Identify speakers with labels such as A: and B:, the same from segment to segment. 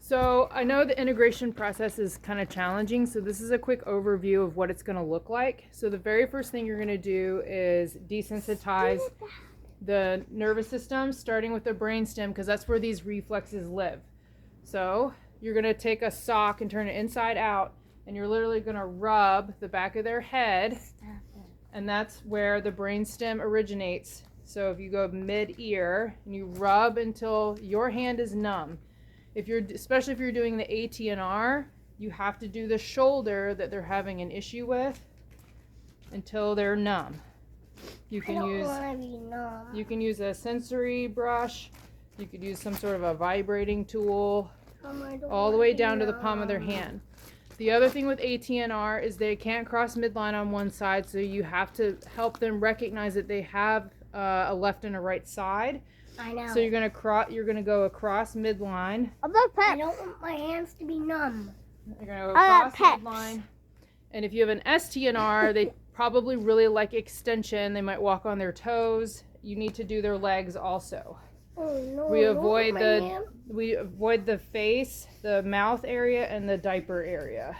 A: So I know the integration process is kind of challenging, so this is a quick overview of what it's going to look like. So the very first thing you're going to do is desensitize the nervous system, starting with the brainstem, because that's where these reflexes live. So you're going to take a sock and turn it inside out, and you're literally going to rub the back of their head, and that's where the brainstem originates. So if you go mid-ear and you rub until your hand is numb. Especially if you're doing the ATNR, you have to do the shoulder that they're having an issue with until they're numb. You can use a sensory brush. You could use some sort of a vibrating tool, all the way down to the palm of their hand. The other thing with ATNR is they can't cross midline on one side, so you have to help them recognize that they have a left and a right side.
B: I know.
A: So you're gonna go across midline.
B: I don't want my hands to be numb.
A: You're gonna go across midline. And if you have an STNR, they probably really like extension. They might walk on their toes. You need to do their legs also.
B: Oh no!
A: We avoid the face, the mouth area, and the diaper area,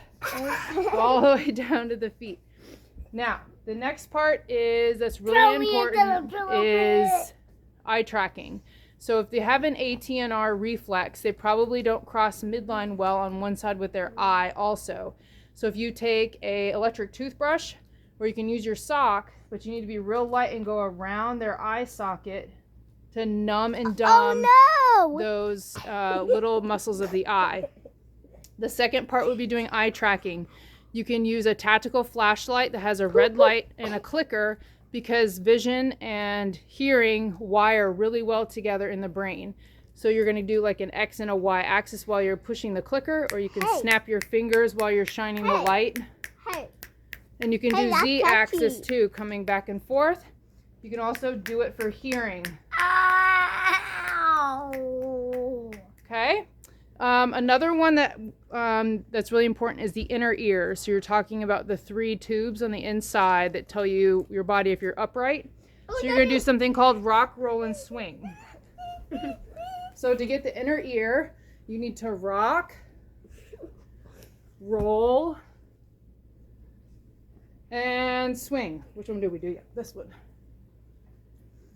A: all the way down to the feet. Now, the next part that's really important is eye tracking. So if they have an ATNR reflex, they probably don't cross midline well on one side with their eye also. So if you take a electric toothbrush, or you can use your sock, but you need to be real light and go around their eye socket to numb and dumb those little muscles of the eye. The second part would be doing eye tracking. You can use a tactical flashlight that has a red light and a clicker, because vision and hearing wire really well together in the brain. So you're going to do like an X and a Y axis while you're pushing the clicker, or you can snap your fingers while you're shining the light. And you can do Z axis too, coming back and forth. You can also do it for hearing.
B: Ow!
A: Okay. Another one that's really important is the inner ear. So you're talking about the 3 tubes on the inside that tell you your body if you're upright. So you're going to do something called rock, roll, and swing. So to get the inner ear, you need to rock, roll, and swing. Which one did we do? Yeah, this one.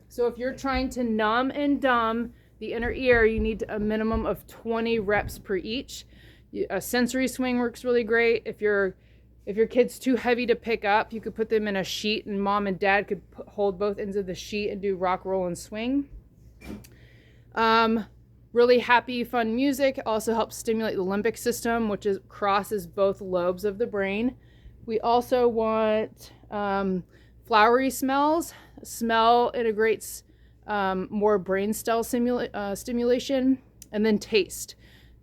A: So if you're trying to numb and dumb the inner ear, you need a minimum of 20 reps per each. A sensory swing works really great. If your kid's too heavy to pick up, you could put them in a sheet, and mom and dad could hold both ends of the sheet and do rock, roll, and swing. Really happy, fun music also helps stimulate the limbic system, which crosses both lobes of the brain. We also want flowery smells. Smell integrates more brain cell stimulation, and then taste.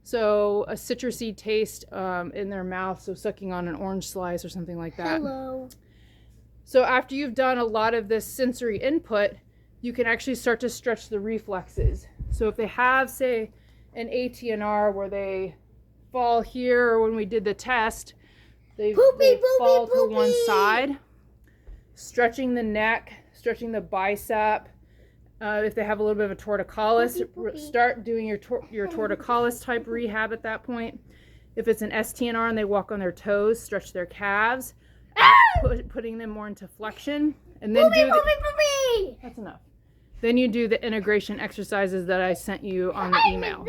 A: So a citrusy taste in their mouth, so sucking on an orange slice or something like that.
B: Hello.
A: So after you've done a lot of this sensory input, you can actually start to stretch the reflexes. So if they have, say, an ATNR where they fall here, or when we did the test, they fall to one side, stretching the neck, stretching the bicep. If they have a little bit of a torticollis, start doing your torticollis type rehab at that point. If it's an STNR and they walk on their toes, stretch their calves, putting them more into flexion, and then that's enough. Then you do the integration exercises that I sent you on the email.